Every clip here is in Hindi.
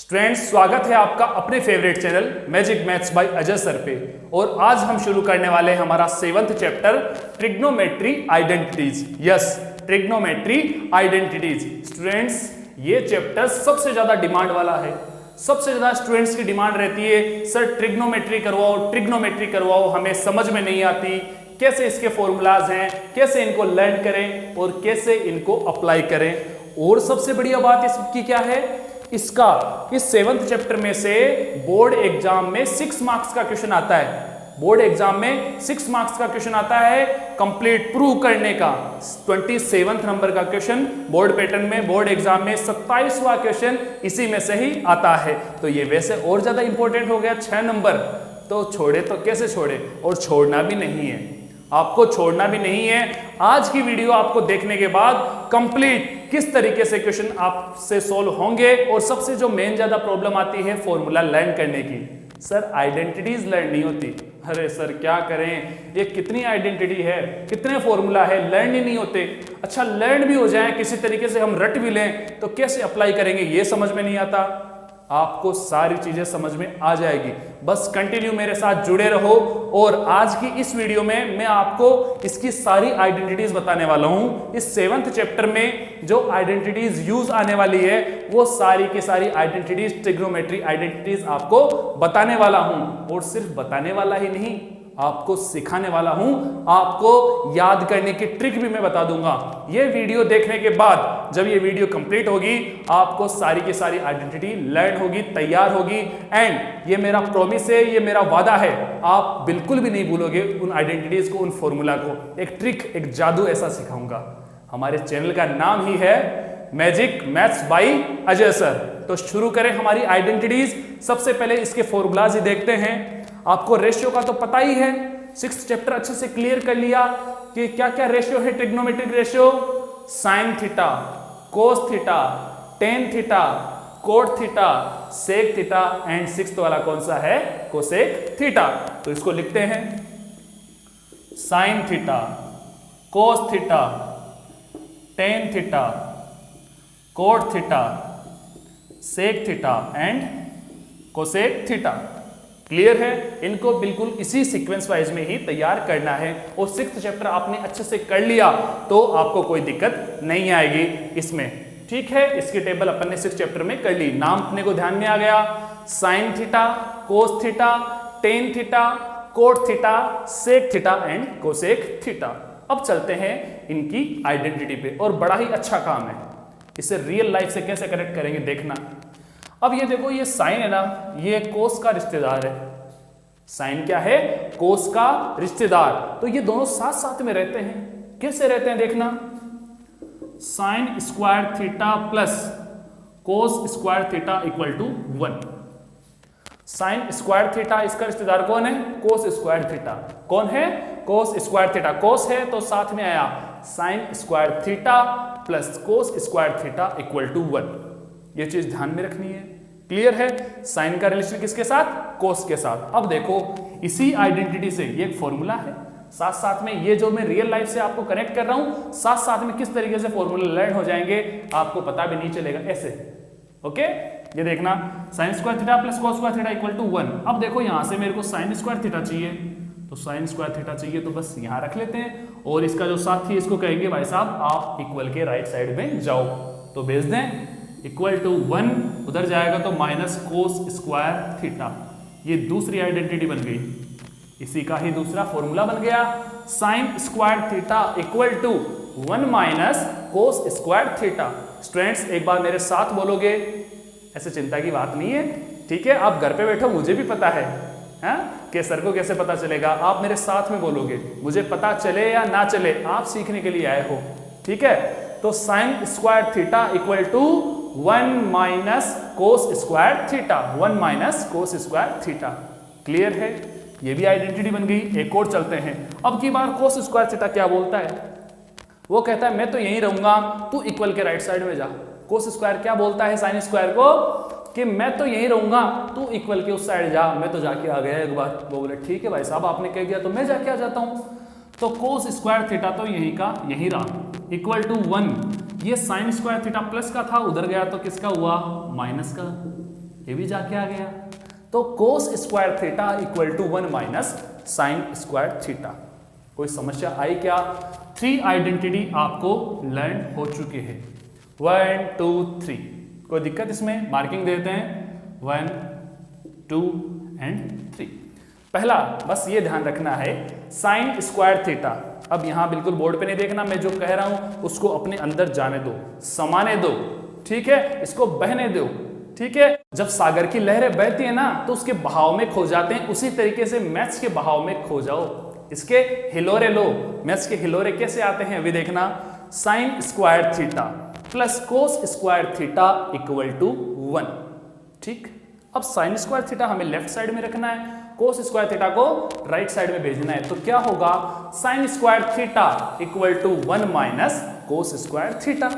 स्टूडेंट्स, स्वागत है आपका अपने favourite channel magic maths by Ajay sir पे। और आज हम शुरू करने वाले हैं हमारा 7th chapter trigonometry identities. Yes, trigonometry identities. Students, ये चैप्टर सबसे ज्यादा डिमांड वाला है। सबसे ज्यादा स्टूडेंट्स की डिमांड रहती है, सर ट्रिग्नोमेट्री करवाओ, ट्रिग्नोमेट्री करवाओ, हमें समझ में नहीं आती, कैसे इसके फॉर्मूलाज हैं, कैसे इनको लर्न करें और कैसे इनको अप्लाई करें। और सबसे बढ़िया बात इसकी क्या है, इसका इस 7th चैप्टर में से बोर्ड एग्जाम में 6 मार्क्स का क्वेश्चन आता है। बोर्ड एग्जाम में 6 मार्क्स का क्वेश्चन आता है कंप्लीट प्रूव करने का। 27th नंबर का क्वेश्चन बोर्ड पैटर्न में, बोर्ड एग्जाम में 27वां क्वेश्चन इसी में से ही आता है। तो ये वैसे और ज्यादा इंपॉर्टेंट हो गया 6 नंबर। तो छोड़े तो कैसे छोड़े, और छोड़ना भी नहीं है, आपको छोड़ना भी नहीं है। आज की वीडियो आपको देखने के बाद कंप्लीट किस तरीके से क्वेश्चन आपसे सॉल्व होंगे, और सबसे जो मेन ज्यादा प्रॉब्लम आती है फॉर्मूला लर्न करने की। सर आइडेंटिटीज लर्न नहीं होती। अरे सर क्या करें, ये कितनी आइडेंटिटी है, कितने फॉर्मूला है, लर्न ही नहीं होते। अच्छा लर्न भी हो जाए, किसी तरीके से हम रट भी लें, तो कैसे अप्लाई करेंगे ये समझ में नहीं आता। आपको सारी चीजें समझ में आ जाएगी, बस कंटिन्यू मेरे साथ जुड़े रहो। और आज की इस वीडियो में मैं आपको इसकी सारी आइडेंटिटीज बताने वाला हूं। इस 7th चैप्टर में जो आइडेंटिटीज यूज आने वाली है वो सारी की सारी आइडेंटिटीज, ट्रिग्नोमेट्री आइडेंटिटीज आपको बताने वाला हूं। और सिर्फ बताने वाला ही नहीं, आपको सिखाने वाला हूं, आपको याद करने की ट्रिक भी मैं बता दूंगा। ये वीडियो देखने के बाद जब ये वीडियो कंप्लीट होगी, आपको सारी की सारी आइडेंटिटी लर्न होगी, तैयार होगी। एंड ये मेरा प्रॉमिस है, ये मेरा वादा है, आप बिल्कुल भी नहीं भूलोगे उन आइडेंटिटीज को, उन फॉर्मूला को। एक ट्रिक, एक जादू ऐसा सिखाऊंगा। हमारे चैनल का नाम ही है magic maths by Ajay sir. तो शुरू करें हमारी आइडेंटिटीज। सबसे पहले इसके फॉर्मूलाज ही देखते हैं। आपको रेशियो का तो पता ही है, 6th चैप्टर अच्छे से क्लियर कर लिया कि क्या क्या रेशियो है trigonometric ratio. Sine theta, cos theta, tan theta, cot theta, sec theta and 6th वाला कौन सा है, कोसेक थीटा। तो इसको लिखते हैं sine theta, cos theta, tan theta, cot theta, sec theta and cosec theta. Clear है, इनको बिल्कुल इसी सीक्वेंस वाइज में ही तैयार करना है। और 6th चैप्टर आपने अच्छे से कर लिया तो आपको कोई दिक्कत नहीं आएगी इसमें। ठीक है, इसकी टेबल अपन ने 6th चैप्टर में कर ली। नाम अपने को ध्यान में आ गया, sine theta, cos theta, tan theta, cot theta, sec theta and cosec theta. अब चलते हैं इनकी आइडेंटिटी पे, और बड़ा ही अच्छा काम है। इसे रियल लाइफ से कैसे कनेक्ट करेंगे देखना। अब ये देखो, ये साइन है ना, ये कोस का रिश्तेदार है। साइन क्या है, कोस का रिश्तेदार। तो ये दोनों साथ साथ में रहते हैं। कैसे रहते हैं देखना, sine square theta plus cos square theta equal to 1। Sine square theta, इसका रिश्तेदार कौन है, कोस स्क्वायर थीटा। कौन है, कोस स्क्वायर थीटा। कोस है तो साथ में आया sine square theta plus cos square theta equal to 1। ये चीज ध्यान में रखनी है। क्लियर है, साइन का रिलेशन किसके साथ, कोस के साथ। अब देखो इसी आइडेंटिटी से ये एक फॉर्मूला है, साथ साथ में ये जो मैं रियल लाइफ से आपको कनेक्ट कर रहा हूं, साथ साथ में किस तरीके से फॉर्मूला लर्न हो जाएंगे आपको पता भी नहीं चलेगा ऐसे। ओके, ये देखना, sine square theta plus cos square theta equal to 1। अब देखो यहां से मेरे को साइन स्क्वायर थीटा चाहिए, तो साइन स्क्वायर थीटा चाहिए तो बस यहां रख लेते हैं। और इसका जो साथी इसको कहेंगे भाई साहब आप इक्वल के राइट साइड में जाओ, तो भेज दें इक्वल टू 1, उधर जाएगा तो माइनस कोस स्क्वायर थीटा। ये दूसरी आइडेंटिटी बन गई, इसी का ही दूसरा फॉर्मूला बन गया। Sine square theta equal to 1 minus cos square theta. Students एक बार मेरे साथ बोलोगे, ऐसे चिंता की बात नहीं है। ठीक है, आप घर पे बैठो, मुझे भी पता है कि सर को कैसे पता चलेगा। आप मेरे साथ में बोलोगे, मुझे पता चले या ना चले, आप सीखने के लिए आए हो। ठीक है, तो sine square theta equal to 1 minus cos square theta, 1 minus cos square theta. Clear है, ये भी आइडेंटिटी बन गई। एक और चलते हैं। अब की बार कोस स्क्वायर थीटा क्या बोलता है, वो कहता है मैं तो यहीं रहूंगा, तू इक्वल के राइट साइड में जा। कोस स्क्वायर क्या बोलता है साइन स्क्वायर को कि मैं तो यहीं रहूंगा, तू इक्वल के उस साइड जा। मैं तो जाके आ गया एक बार। वो बोले ठीक है भाई साहब, आपने कह दिया तो मैं जाके आ जाता हूं। तो कोस स्क्वायर थीटा तो यहीं का यहीं रहा, इक्वल टू 1। ये साइन स्क्वायर थीटा प्लस का था, उधर गया तो किसका हुआ, माइनस का। ये भी जाके आ गया। तो cos square theta equal to 1 minus sine square theta. कोई समस्या आई क्या? 3 आइडेंटिटी आपको लर्न हो चुके हैं। 1 2 3। कोई दिक्कत इसमें? मार्किंग देते हैं 1 2 एंड 3। पहला बस ये ध्यान रखना है साइन स्क्वायर थीटा। अब यहां बिल्कुल बोर्ड पे नहीं देखना, मैं जो कह रहा हूं उसको अपने अंदर जाने दो, समाने दो, ठीक है, इसको बहने दो, ठीक है। जब सागर की लहरें बहती है ना तो उसके बहाव में खो जाते हैं, उसी तरीके से मैथ्स के बहाव में खो जाओ, इसके हिलोरे लो। मैथ्स के हिलोरे कैसे आते हैं अभी देखना। Sine square theta plus cos square theta equal to 1, ठीक। अब साइन स्क्वायर थीटा हमें लेफ्ट साइड में रखना है, कोस स्क्वायर थीटा को राइट साइड में भेजना है। तो क्या होगा? Sine square theta equal to 1 minus cos square theta.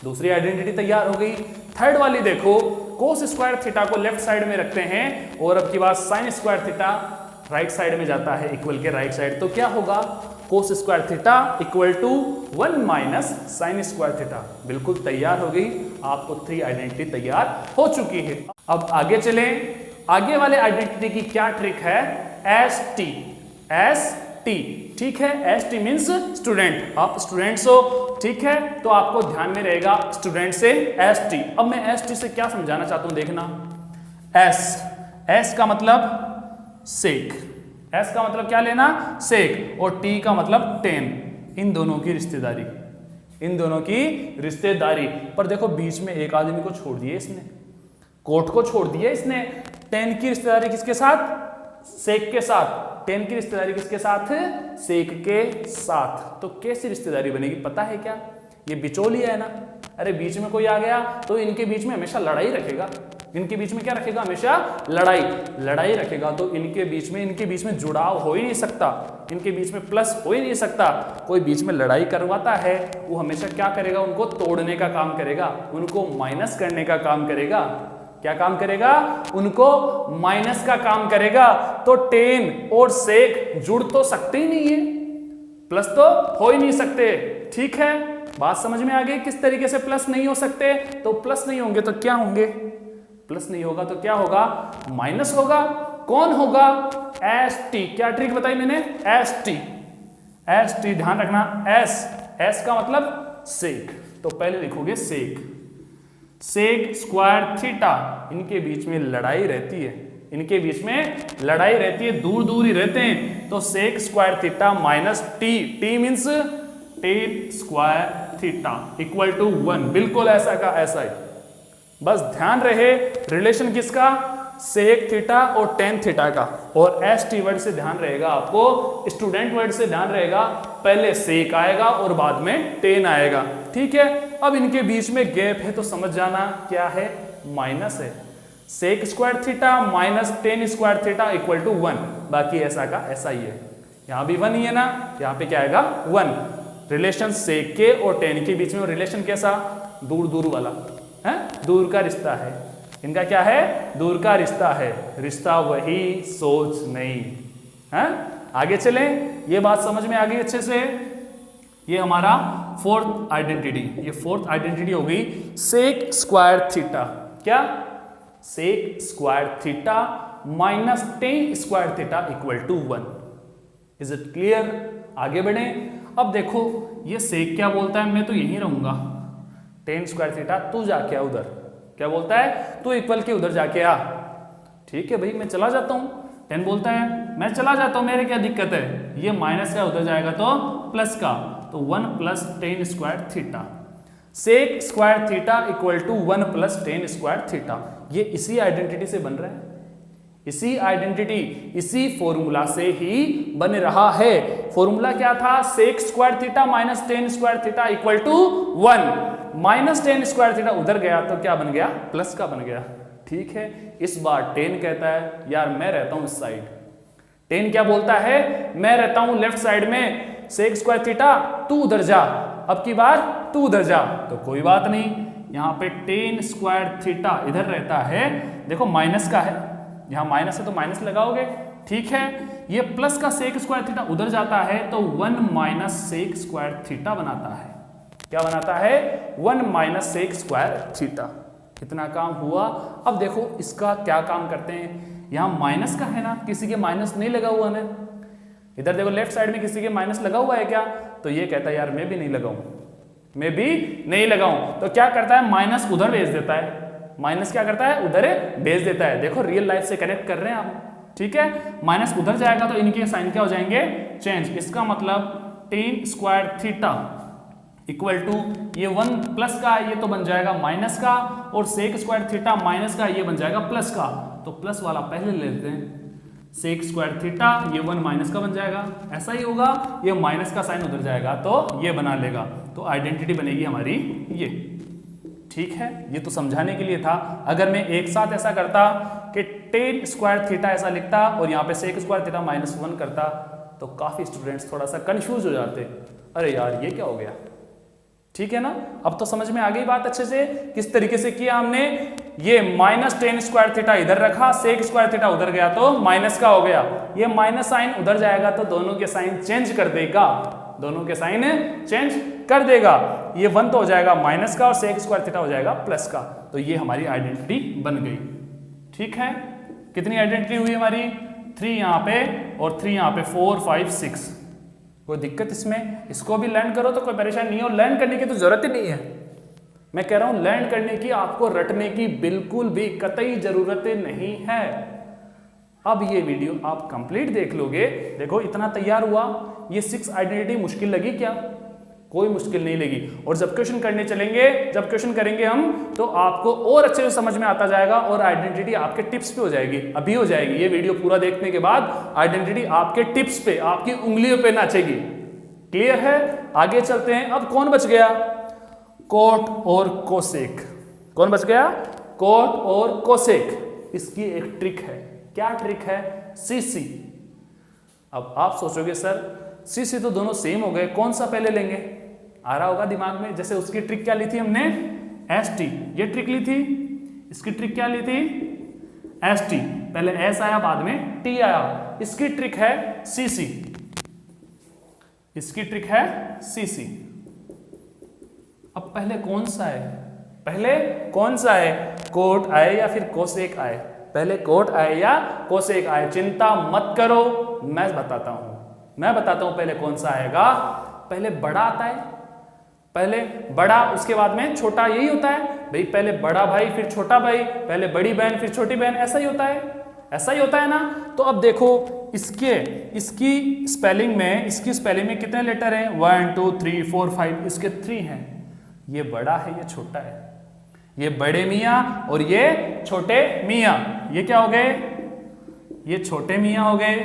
दूसरी आइडेंटिटी तैयार हो गई। थर्ड वाली देखो, कोस स्क्वायर थीटा को लेफ्ट साइड में रखते हैं और अब की बात sine square theta right side में जाता है, इक्वल के राइट साइड। तो क्या होगा? Cos square theta equal to 1 minus sine square theta. बिल्कुल तैयार हो गई, आपको 3 आइडेंटिटी तैयार हो चुकी है। अब आगे चलें। आगे वाले आइडेंटिटी की क्या ट्रिक है? एस टी, एस टी, ठीक है। एस टी मीन्स स्टूडेंट, आप स्टूडेंट्स हो, ठीक है, तो आपको ध्यान में रहेगा स्टूडेंट से एस टी। अब मैं एस टी से क्या समझाना चाहता हूं देखना। एस का मतलब सेक, एस का मतलब क्या लेना? सेक, और टी का मतलब टेन। इन दोनों की रिश्तेदारी, इन दोनों की रिश्तेदारी। पर देखो बीच में एक आदमी को छोड़ दिया इसने, कोट को छोड़ दिया इसने। टेन की रिश्तेदारी किसके साथ? सेक के साथ। टेन की रिश्तेदारी किसके साथ? सेक के साथ। तो कैसी रिश्तेदारी बनेगी पता है क्या? ये बिचौलिया है ना। अरे बीच में कोई आ गया तो इनके बीच में हमेशा लड़ाई रखेगा। इनके बीच में क्या रखेगा? हमेशा लड़ाई रखेगा। तो इनके बीच में जुड़ाव हो ही नहीं सकता, इनके बीच में प्लस हो ही नहीं सकता। कोई बीच में लड़ाई करवाता है वो हमेशा क्या करेगा? उनको तोड़ने का काम करेगा, उनको माइनस करने का काम करेगा। क्या काम करेगा? उनको माइनस का काम करेगा। तो टेन और सेक जुड़ तो सकते ही नहीं है, प्लस तो हो ही नहीं सकते, ठीक है। बात समझ में आ गई किस तरीके से प्लस नहीं हो सकते? तो प्लस नहीं होंगे तो क्या होंगे? प्लस नहीं होगा तो क्या होगा? माइनस होगा। कौन होगा? S T. क्या ट्रिक बताई मैंने? एस टी, एस टी ध्यान रखना। एस का मतलब सेक। तो पहले लिखोगे सेक, सेक स्क्वायर थीटा। इनके बीच में लड़ाई रहती है, इनके बीच में लड़ाई रहती है, दूर दूर ही रहते हैं। तो sec square theta minus T, T means tan square theta equal to 1। बिल्कुल ऐसा का ऐसा ही। बस ध्यान रहे रिलेशन किसका? सेक थीटा और टेन थीटा का। और एस टी वर्ड से ध्यान रहेगा आपको, स्टूडेंट वर्ड से ध्यान रहेगा, पहले सेक आएगा और बाद में टेन आएगा, ठीक है। अब इनके बीच में गैप है तो समझ जाना क्या है? माइनस है। Sec square theta minus tan square theta equal to 1। बाकी ऐसा का ऐसा ही है, यहां भी 1 ही है ना, यहां पे क्या आएगा? 1। रिलेशन सेक के और टेन के बीच में रिलेशन कैसा? दूर दूर वाला है, दूर का रिश्ता है। इनका क्या है? दूर का रिश्ता है। रिश्ता वही, सोच नहीं है। आगे चलें। ये बात समझ में आ गई अच्छे से। ये हमारा फोर्थ आइडेंटिटी, ये फोर्थ आइडेंटिटी हो गई सेक स्क्वायर थीटा। क्या? Sec square theta minus tan square theta equal to 1। Is it clear? आगे बढ़े। अब देखो ये सेक क्या बोलता है? मैं तो यहीं रहूंगा, टेन स्क्वायर थीटा तू जाके आ उधर। क्या बोलता है? तू इक्वल के उधर जाके आ। ठीक है भाई, मैं चला जाता हूं। 10 बोलता है मैं चला जाता हूं, मेरे क्या दिक्कत है? ये माइनस का उधर जाएगा तो प्लस का, तो 1 plus tan square theta. Sec square theta equal to 1 plus tan square theta. ये इसी आइडेंटिटी से बन रहा है, इसी आइडेंटिटी, इसी फॉर्मूला से ही बन रहा है। फॉर्मूला क्या था? Sec square theta minus tan square theta equal to 1। Minus tan square theta उधर गया तो क्या बन गया? प्लस का बन गया, ठीक है। इस बार 10 कहता है यार मैं रहता हूं इस साइड। 10 क्या बोलता है? मैं रहता हूं लेफ्ट साइड में। सेक स्क्वायर थीटा तू उधर जा, अब की बार तू उधर जा। तो कोई बात नहीं, यहां पे टेन स्क्वायर थीटा इधर रहता है। देखो माइनस का है, यहां माइनस है तो माइनस लगाओगे, ठीक है। ये प्लस का सेक स्क्वायर थीटा उधर जाता है तो 1 माइनस सेक स्क्वायर थीटा बनाता है। क्या बनाता है? 1 माइनस सेक स्क्वायर थीटा। इतना काम हुआ। अब देखो इसका क्या काम करते हैं, यहाँ माइनस का है ना, किसी के माइनस नहीं लगा हुआ ना, इधर देखो लेफ्ट साइड में किसी के माइनस लगा हुआ है क्या, तो ये कहता है यार मैं भी नहीं लगाऊं, मैं भी नहीं लगाऊं, तो क्या करता है माइनस उधर भेज देता है, माइनस क्या करता है उधर भेज देता है। देखो रियल लाइफ से कनेक्ट कर रहे हैं आप, ठीक है, माइनस उधर जाएगा तो इनके साइन क्या हो जाएंगे चेंज, इसका मतलब tan square theta equal to ये 1 प्लस का ये तो बन जाएगा माइनस का, और सेक स्क्वायर थीटा माइनस का ये बन जाएगा प्लस का, तो प्लस वाला पहले ले लेते हैं, सेक स्क्वायर थीटा ये 1 माइनस का बन जाएगा, ऐसा ही होगा, ये माइनस का साइन उधर जाएगा तो ये बना लेगा, तो आइडेंटिटी बनेगी हमारी ये, ठीक है। ये तो समझाने के लिए था। अगर मैं एक साथ ऐसा करता कि टेन स्क्वायर थीटा ऐसा लिखता और यहाँ पे सेक स्क्वायर थीटा -1 करता तो काफी स्टूडेंट्स थोड़ा सा कंफ्यूज हो जाते, अरे यार ये क्या हो गया, ठीक है ना। अब तो समझ में आ गई बात अच्छे से, किस तरीके से किया हमने, ये -10 स्क्वायर थीटा इधर रखा, सेक स्क्वायर थीटा उधर गया तो माइनस का हो गया, ये माइनस साइन उधर जाएगा तो दोनों के साइन चेंज कर देगा, दोनों के साइन चेंज कर देगा, ये 1 तो हो जाएगा माइनस का और सेक स्क्वायर थीटा हो जाएगा प्लस का, तो ये हमारी आइडेंटिटी बन गई, ठीक है। कितनी आइडेंटिटी हुई हमारी, 3 यहाँ पे और 3 यहाँ पे, 4 5 6, कोई दिक्कत इसमें, इसको भी लर्न करो तो कोई परेशानी नहीं हो, लर्न करने की तो जरूरत ही नहीं है, मैं कह रहा हूं लर्न करने की, आपको रटने की बिल्कुल भी कतई जरूरत नहीं है। अब ये वीडियो आप कंप्लीट देख लोगे, देखो इतना तैयार हुआ, ये 6 आइडेंटिटी मुश्किल लगी क्या, कोई मुश्किल नहीं लगी, और जब क्वेश्चन करने चलेंगे, जब क्वेश्चन करेंगे हम तो आपको और अच्छे से समझ में आता जाएगा और आइडेंटिटी आपके टिप्स पे हो जाएगी, अभी हो जाएगी, ये वीडियो पूरा देखने के बाद आइडेंटिटी आपके टिप्स पे, आपकी उंगलियों पे नाचेगी, क्लियर है। आगे चलते हैं, अब कौन बच गया, कोट और कोसेक, कौन बच गया, कोट और कोसेक, इसकी एक ट्रिक है, क्या ट्रिक है, सीसी। अब आप सोचोगे सर सीसी तो दोनों सेम हो गए, कौन सा पहले लेंगे, आ रहा होगा दिमाग में, जैसे उसकी ट्रिक क्या ली थी हमने, एस टी, ये ट्रिक ली थी, इसकी ट्रिक क्या ली थी, एस टी, पहले एस आया बाद में टी आया, इसकी ट्रिक है सीसी, इसकी ट्रिक है सीसी। अब पहले कौन सा है, पहले कौन सा है, कोट आए या फिर कोसेक आए, पहले कोट आए या कोसेक आए, चिंता मत करो, मैं बताता हूं, मैं बताता हूं पहले कौन सा आएगा, पहले बड़ा आता है, पहले बड़ा उसके बाद में छोटा, यही होता है भाई, पहले बड़ा भाई फिर छोटा भाई, पहले बड़ी बहन फिर छोटी बहन, ऐसा ही होता है, ऐसा ही होता है ना। तो अब देखो इसकी स्पेलिंग में कितने लेटर हैं, 1 2 3 4 5, इसके 3 हैं, ये बड़ा है ये छोटा है, ये बड़े मियाँ और ये छोटे मियाँ, ये क्या हो गए, ये छोटे मियाँ हो गए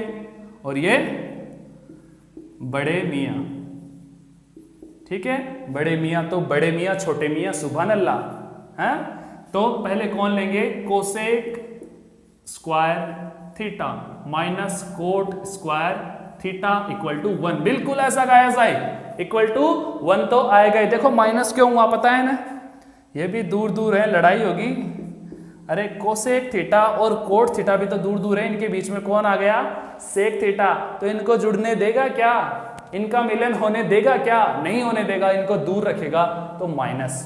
और ये बड़े मियाँ, ठीक है, बड़े मियाँ तो बड़े मियाँ छोटे मियाँ, सुभान अल्लाह, हैं। तो पहले कौन लेंगे, cosec square theta minus cot square theta equal to 1, बिल्कुल ऐसा का ऐसा ही, इक्वल टू 1 तो आएगा ही। देखो माइनस क्यों हुआ पता है ना, ये भी दूर दूर है, लड़ाई होगी, अरे कोसेक थीटा और कोट थीटा भी तो दूर दूर है, इनके बीच में कौन आ गया, सेक थीटा, तो इनको जुड़ने देगा क्या, इनका मिलन होने देगा क्या, नहीं होने देगा, इनको दूर रखेगा, तो minus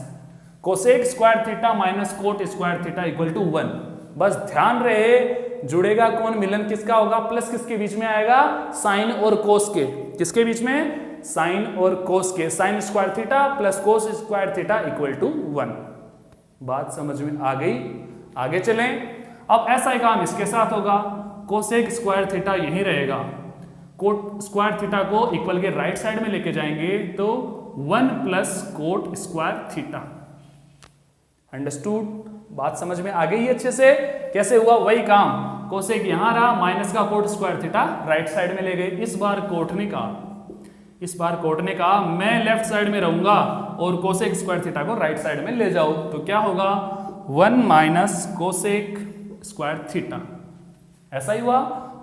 cosec square theta minus cot square theta equal to 1, बस ध्यान रहे जुड़ेगा कौन, मिलन किसका होगा, प्लस किसके बीच में आएगा, साइन और कोस के, किसके बीच में, साइन और कोस के, sine square theta plus cos square theta equal to 1, बात समझ में आ गई। आगे चलें, अब ऐसा ही काम इसके साथ होगा, कोसेक स्क्वायर थीटा यही रहेगा, कोट स्क्वायर थीटा को इक्वल के राइट साइड में लेके जाएंगे तो 1 plus coat square theta, understood, बात समझ में आ गई अच्छे से, कैसे हुआ वही काम, कोसेक यहां रहा, माइनस का coat square theta right side में ले गए, इस बार कोट ने कहा मैं लेफ्ट साइड में रहूंगा और कोसेक स्क्वायर थीटा को राइट साइड में ले जाओ, तो क्या होगा, 1 माइनस कोसेक स्क्वायर थीटा, ऐसा ही हुआ,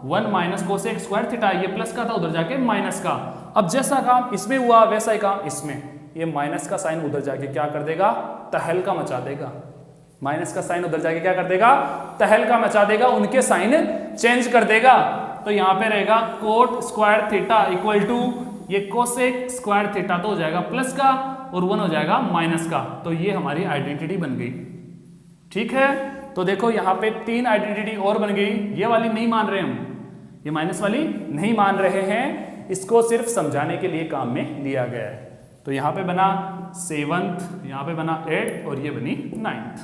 1 माइनस कोसेक स्क्वायर थीटा, ये प्लस का था उधर जाके माइनस का, अब जैसा काम इसमें हुआ वैसा ही काम इसमें, ये माइनस का साइन उधर जाके क्या कर देगा, तहलका मचा देगा, माइनस का साइन उधर जाके क्या कर देगा, तहलका मचा देगा, उनके साइन चेंज कर देगा, तो यहां पे रहेगा cot square theta equal to ये कोसेक स्क्वायर थीटा तो हो जाएगा प्लस का और 1 हो जाएगा माइनस का, तो ये हमारी आइडेंटिटी बन गई, ठीक है, तो देखो यहाँ पे 3 आइडेंटिटी और बन गई। ये वाली नहीं मान रहे हम, ये माइनस वाली नहीं मान रहे हैं, इसको सिर्फ समझाने के लिए काम में लिया गया है। तो यहाँ पे बना 7th, यहाँ पे बना 8th और ये बनी 9th।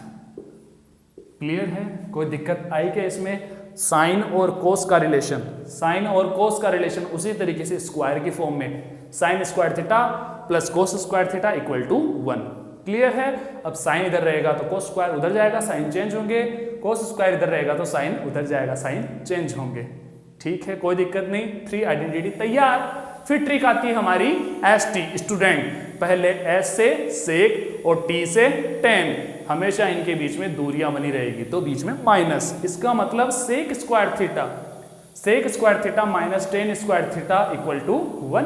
क्लियर है, कोई दिक्कत आई क्या इसमें? साइन और कोस का रिलेशन, साइन और कोस का रिलेशन उसी तरीके से स्क्वायर की फॉर्म में, sine square theta plus cos square theta equal to 1। Clear है, अब साइन इधर रहेगा तो कोस स्क्वायर उधर जाएगा, साइन चेंज होंगे, कोस स्क्वायर इधर रहेगा तो साइन उधर जाएगा, साइन चेंज होंगे। ठीक है, कोई दिक्कत नहीं, 3 आइडेंटिटी तैयार। फिर ट्रिक आती है हमारी ST स्टूडेंट, पहले S से सेक और T से टेन, हमेशा इनके बीच में दूरियां बनी रहेगी तो बीच में माइनस, इसका मतलब sec square theta minus tan square theta equal to 1।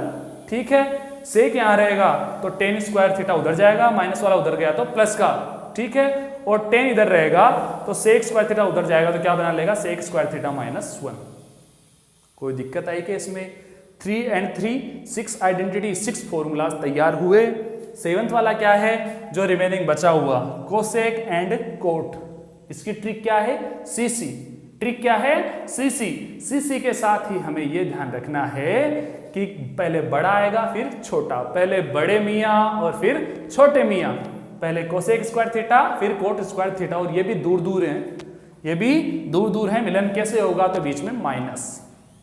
ठीक है, सेक यहाँ रहेगा तो टेन स्क्वायर थीटा उधर जाएगा, माइनस वाला उधर गया तो प्लस का। ठीक है, और टेन इधर रहेगा तो सेक स्क्वायर थीटा उधर जाएगा तो क्या बना लेगा? Sec square theta minus 1। कोई दिक्कत आई क्या इसमें? 3 and 3 6 आइडेंटिटी, 6 फॉर्मूलाज तैयार हुए। 7th वाला क्या है जो रिमेनिंग बचा हुआ? Cosec and cot. इसकी ट्रिक क्या है? सीसी। ट्रिक क्या है? सीसी। सीसी के साथ ही हमें यह ध्यान रखना है कि पहले बड़ा आएगा फिर छोटा, पहले बड़े मियाँ और फिर छोटे मियाँ, पहले कोसेक स्क्वायर थीटा फिर कोट स्क्वायर थीटा, और ये भी दूर दूर हैं, ये भी दूर दूर हैं, मिलन कैसे होगा? तो बीच में माइनस।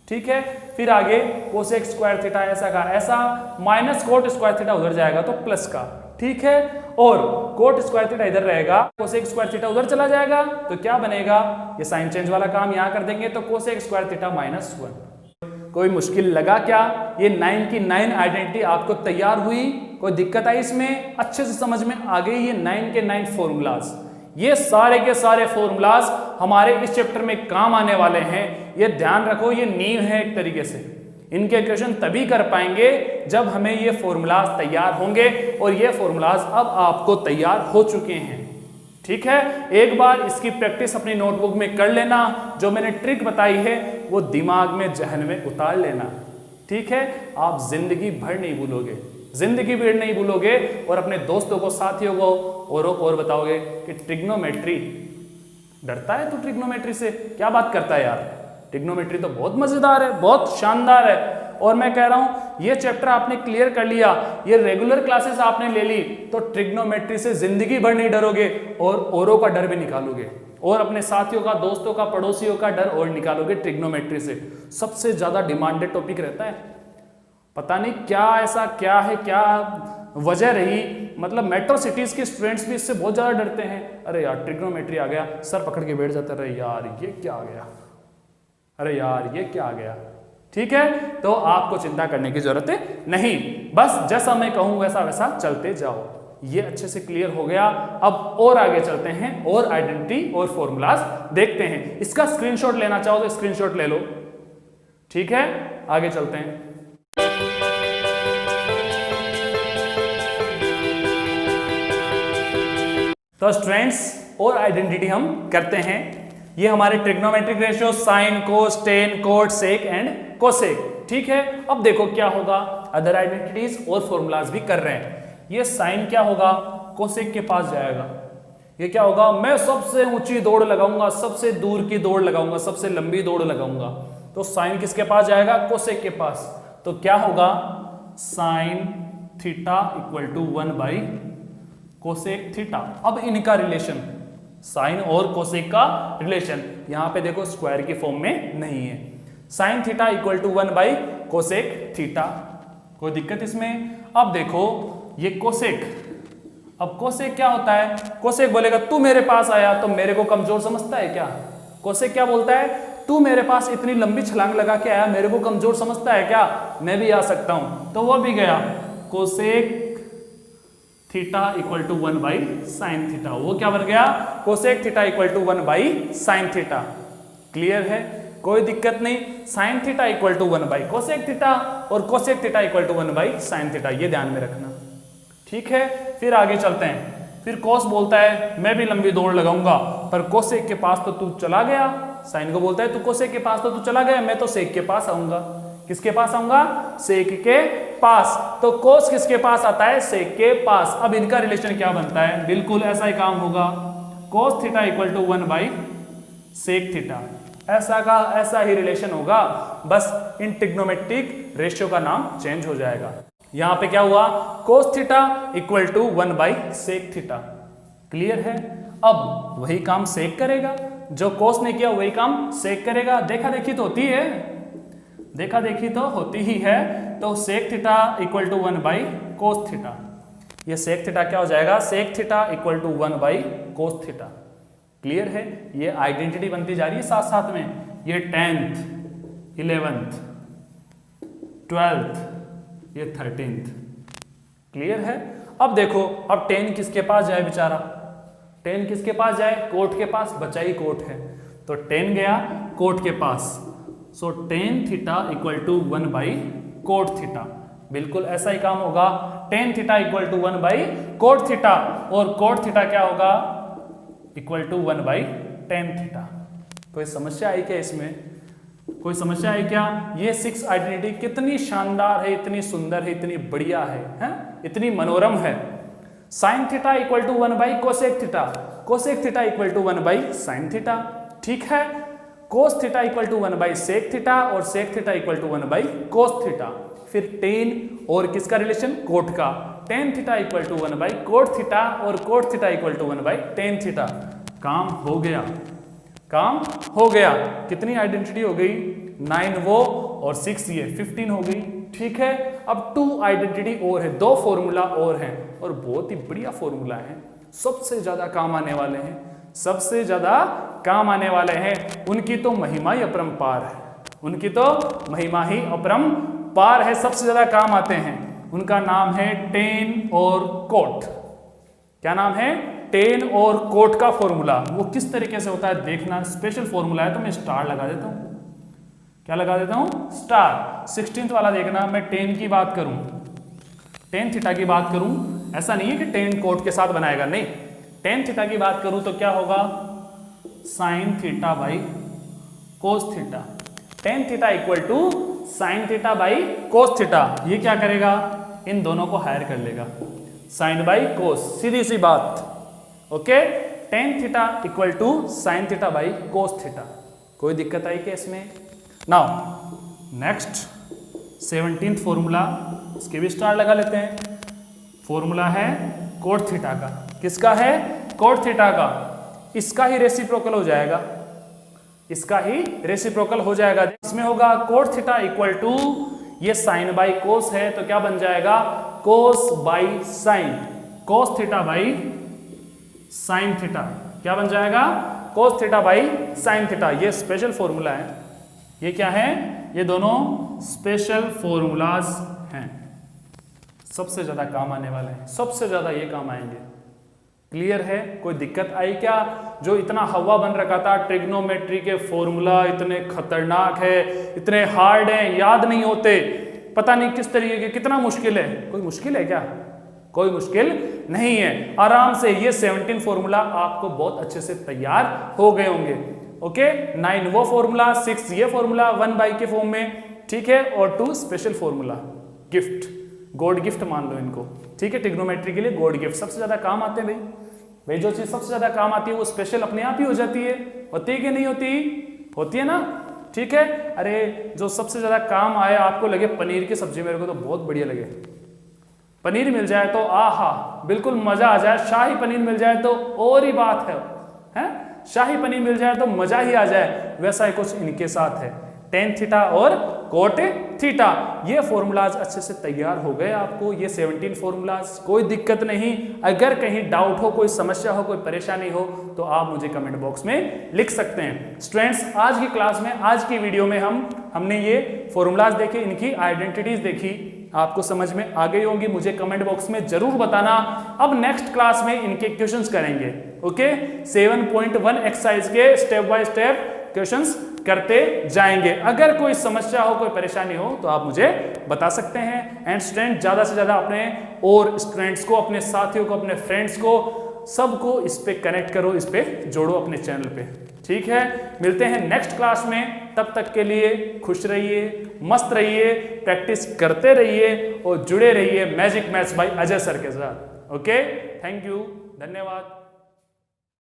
ठीक है, फिर आगे कोसेक स्क्वायर थीटा ऐसा का ऐसा, माइनस कोट स्क्वायर थीटा उधर जाएगा तो प्लस का। ठीक है, और कोट स्क्वायर थीटा इधर रहेगा, कोसेक स्क्वायर थीटा उधर चला जाएगा तो क्या बनेगा? ये साइन चेंज वाला काम यहां कर देंगे तो कोसेक स्क्वायर थीटा माइनस 1। कोई मुश्किल लगा क्या? ये 9 की 9 आइडेंटिटी आपको तैयार हुई? कोई दिक्कत आई इसमें? अच्छे से समझ में आ गई ये 9 के 9 फॉर्मूलाज। ये सारे के सारे फॉर्मूलाज हमारे इस चैप्टर में काम आने वाले हैं, ये ध्यान रखो, ये नींव है एक तरीके से। इनके क्वेश्चन तभी कर पाएंगे जब हमें ये फॉर्मूलाज तैयार होंगे, और ये फॉर्मूलाज अब आपको तैयार हो चुके हैं। ठीक है, एक बार इसकी प्रैक्टिस अपनी नोटबुक में कर लेना, जो मैंने ट्रिक बताई है वो दिमाग में, जहन में उतार लेना। ठीक है, आप जिंदगी भर नहीं भूलोगे, जिंदगी भर नहीं भूलोगे, और अपने दोस्तों को, साथियों को और बताओगे कि ट्रिग्नोमेट्री, डरता है तू ट्रिग्नोमेट्री से? क्या बात करता है यार, ट्रिग्नोमेट्री तो बहुत मजेदार है, बहुत शानदार है। और मैं कह रहा हूं ये चैप्टर आपने क्लियर कर लिया, ये रेगुलर क्लासेस आपने ले ली तो ट्रिग्नोमेट्री से जिंदगी भर नहीं डरोगे, और औरों का डर भी निकालोगे, और अपने साथियों का, दोस्तों का, पड़ोसियों का डर और निकालोगे ट्रिग्नोमेट्री से। सबसे ज्यादा डिमांडेड टॉपिक रहता है, पता नहीं क्या ऐसा क्या है, क्या वजह रही, मतलब मेट्रो सिटीज के स्टूडेंट्स भी इससे बहुत ज्यादा डरते हैं। अरे यार ट्रिग्नोमेट्री आ गया, सर पकड़ के बैठ जाता, अरे यार ये क्या आ गया, अरे यार ये क्या आ गया। ठीक है, तो आपको चिंता करने की जरूरत नहीं, बस जैसा मैं कहूं वैसा वैसा चलते जाओ। ये अच्छे से क्लियर हो गया। अब और आगे चलते हैं, और आइडेंटिटी और फॉर्मूलाज देखते हैं। इसका स्क्रीनशॉट लेना चाहो तो स्क्रीनशॉट ले लो। ठीक है, आगे चलते हैं। तो स्टूडेंट्स, और आइडेंटिटी हम करते हैं। ये हमारे trigonometric ratio sine, cos, tan, cot, sec and cosec. ठीक है, अब देखो क्या होगा, अदर आइडेंटिटीज और फॉर्मूलाज भी कर रहे हैं। ये साइन क्या होगा? कोसेक के पास जाएगा। ये क्या होगा? मैं सबसे ऊंची दौड़ लगाऊंगा, सबसे दूर की दौड़ लगाऊंगा, सबसे लंबी दौड़ लगाऊंगा। तो साइन किसके पास जाएगा? कोसेक के पास। तो क्या होगा? Sine theta equal to 1 by cosec theta. अब इनका रिलेशन, साइन और कोसेक का रिलेशन, यहां पे देखो स्क्वायर की फॉर्म में नहीं है। Sine theta equal to 1 by cosec theta, कोई दिक्कत इसमें? अब देखो ये कोसेक, अब कोसेक क्या होता है? कोसेक बोलेगा तू मेरे पास आया तो मेरे को कमजोर समझता है क्या? कोसेक क्या बोलता है? तू मेरे पास इतनी लंबी छलांग लगा के आया, मेरे को कमजोर समझता है क्या? मैं भी आ सकता हूं। तो वो भी गया, cosec theta equal to 1 by sine theta. वो क्या बन गया? Cosec theta equal to 1 by sine theta. Clear है, कोई दिक्कत नहीं। Sine theta equal to 1 by cosec theta और cosec theta equal to 1 by sine theta, ये ध्यान में रखना। ठीक है, फिर आगे चलते हैं। फिर कोस बोलता है मैं भी लंबी दौड़ लगाऊंगा, पर कोसेक के पास तो तू चला गया। साइन को बोलता है तू कोसेक के पास तो तू चला गया, मैं तो सेक के पास आऊंगा। किसके पास आऊंगा? सेक के पास। तो कोस किसके पास आता है? सेक के पास। अब इनका रिलेशन क्या बनता है? बिल्कुल ऐसा ही काम होगा। cos theta equal to 1 by sec theta. ऐसा का ऐसा ही रिलेशन होगा, बस इन ट्रिग्नोमेट्रिक रेशियो का नाम चेंज हो जाएगा। यहां पे क्या हुआ, cos theta equal to 1 by sec theta. Clear है। अब वही काम सेक करेगा, जो cos ने किया वही काम सेक करेगा। देखा देखी तो होती है, देखा देखी तो होती ही है। तो sec theta equal to 1 by cos theta. ये सेक थीटा क्या हो जाएगा, sec theta equal to 1 by cos theta. Clear है। ये आइडेंटिटी बनती जा रही है साथ साथ में। ये 10th 11th 12th ये 13th। क्लियर है। अब देखो, अब 10 किसके पास जाए बेचारा, 10 किसके पास जाए, कोट के पास। बचा ही कोट है, तो 10 गया कोट के पास। So tan theta equal to 1 by cot theta. बिल्कुल ऐसा ही काम होगा। tan theta equal to 1 by cot theta, और कोट थीटा क्या होगा, equal to 1 by tan theta. कोई समस्या आई क्या इसमें, कोई समस्या आई क्या। ये 6 आइडेंटिटी कितनी शानदार है, इतनी सुंदर है, इतनी बढ़िया है? इतनी मनोरम है। Sine theta equal to 1 by cosec theta, cosec theta equal to 1 by sine theta. ठीक है। Cos theta equal to 1 by sec theta, और sec theta equal to 1 by cos theta. फिर टेन और किसका रिलेशन, कोट का। Tan theta equal to 1 by cot theta, और cot theta equal to 1 by tan theta. काम हो गया, काम हो गया। कितनी आइडेंटिटी हो गई, 9 वो और 6 ये, 15 हो गई। ठीक है। अब 2 आइडेंटिटी और है, 2 फॉर्मूला और हैं, और बहुत ही बढ़िया फॉर्मूला है, सबसे ज्यादा काम आने वाले हैं, सबसे ज्यादा काम आने वाले हैं। उनकी तो महिमा ही अपरंपार है, उनकी तो महिमा ही अपरंपार है, सबसे ज्यादा काम आते हैं। उनका नाम है टेन और कोट। क्या नाम है, टेन और कोट का फॉर्मूला। वो किस तरीके से होता है देखना, स्पेशल फॉर्मूला है, तो मैं स्टार लगा देता हूं। क्या लगा देता हूं, स्टार। 16th वाला देखना, मैं टेन की बात करूं, टेन थीटा की बात करूं, ऐसा नहीं है कि टेन कोट के साथ बनाएगा, नहीं। टेन थीटा की बात करूं तो क्या होगा, sine theta by cos theta. Tan theta equal to sine theta by cos theta. ये क्या करेगा, इन दोनों को हायर कर लेगा, साइन बाई कोस, सीधी सी बात। Okay. Tan theta equal to sine theta by cos theta. कोई दिक्कत आई क्या इसमें। नाउ नेक्स्ट 17th फॉर्मूला, इसके भी स्टार लगा लेते हैं। फॉर्मूला है कोट थीटा का। किसका है, कोट थीटा का। इसका ही रेसिप्रोकल हो जाएगा, इसका ही रेसिप्रोकल हो जाएगा। इसमें होगा कोट थीटा इक्वल टू, ये साइन बाई कोस है तो क्या बन जाएगा, cos by sine, cos theta by sine theta. क्या बन जाएगा, cos theta by sine theta. ये स्पेशल फॉर्मूला है। ये क्या है, ये दोनों स्पेशल फॉर्मूलाज हैं, सबसे ज्यादा काम आने वाले हैं, सबसे ज्यादा ये काम आएंगे। क्लियर है। कोई दिक्कत आई क्या, जो इतना हवा बन रखा था, ट्रिग्नोमेट्री के फॉर्मूला इतने खतरनाक है, इतने हार्ड हैं, याद नहीं होते, पता नहीं किस तरीके के, कितना मुश्किल है। कोई मुश्किल है क्या, कोई मुश्किल नहीं है। आराम से ये 17 फॉर्मूला आपको बहुत अच्छे से तैयार हो गए होंगे। ओके। 9 वो फॉर्मूला, 6 ये फॉर्मूला 1 बाई के फॉर्म में। ठीक है। और 2 special formula, gift, God gift मान लो इनको। ठीक है। ट्रिग्नोमेट्री के लिए गॉड गिफ्ट सबसे ज्यादा काम आते हैं भाई। जो चीज सबसे ज्यादा काम आती है वो स्पेशल अपने आप ही हो जाती है। होती है कि नहीं होती, होती है ना। ठीक है। अरे जो सबसे ज्यादा काम आए, आपको लगे पनीर की सब्जी, मेरे को तो बहुत बढ़िया लगे, पनीर मिल जाए तो आहा बिल्कुल मजा आ जाए। शाही पनीर मिल जाए तो और ही बात है, हैं? शाही पनीर मिल जाए तो मजा ही आ जाए। वैसा ही कुछ इनके साथ है, टेन थीटा और कोट थीटा। ये फॉर्मूलाज अच्छे से तैयार हो गए आपको, ये 17 फॉर्मूलाज। कोई दिक्कत नहीं। अगर कहीं डाउट हो, कोई समस्या हो, कोई परेशानी हो, तो आप मुझे कमेंट बॉक्स में लिख सकते हैं। स्टूडेंट्स, आज की क्लास में, आज की वीडियो में हमने ये फॉर्मूलाज देखे, इनकी आइडेंटिटीज देखी, आपको समझ में आ गई होंगी। मुझे कमेंट बॉक्स में जरूर बताना। अब नेक्स्ट क्लास में इनके क्वेश्चंस करेंगे। ओके। 7.1 एक्सरसाइज के स्टेप बाय स्टेप क्वेश्चंस करते जाएंगे। अगर कोई समस्या हो, कोई परेशानी हो, तो आप मुझे बता सकते हैं। एंड स्टूडेंट, ज्यादा से ज्यादा अपने और स्टूडेंट्स को, अपने साथियों को, अपने फ्रेंड्स को, सबको इस पे कनेक्ट करो, इस पे जोड़ो अपने चैनल पे। ठीक है। मिलते हैं नेक्स्ट क्लास में। तब तक के लिए खुश रहिए, मस्त रहिए, प्रैक्टिस करते रहिए और जुड़े रहिए magic maths by Ajay sir के साथ। ओके। थैंक यू, धन्यवाद।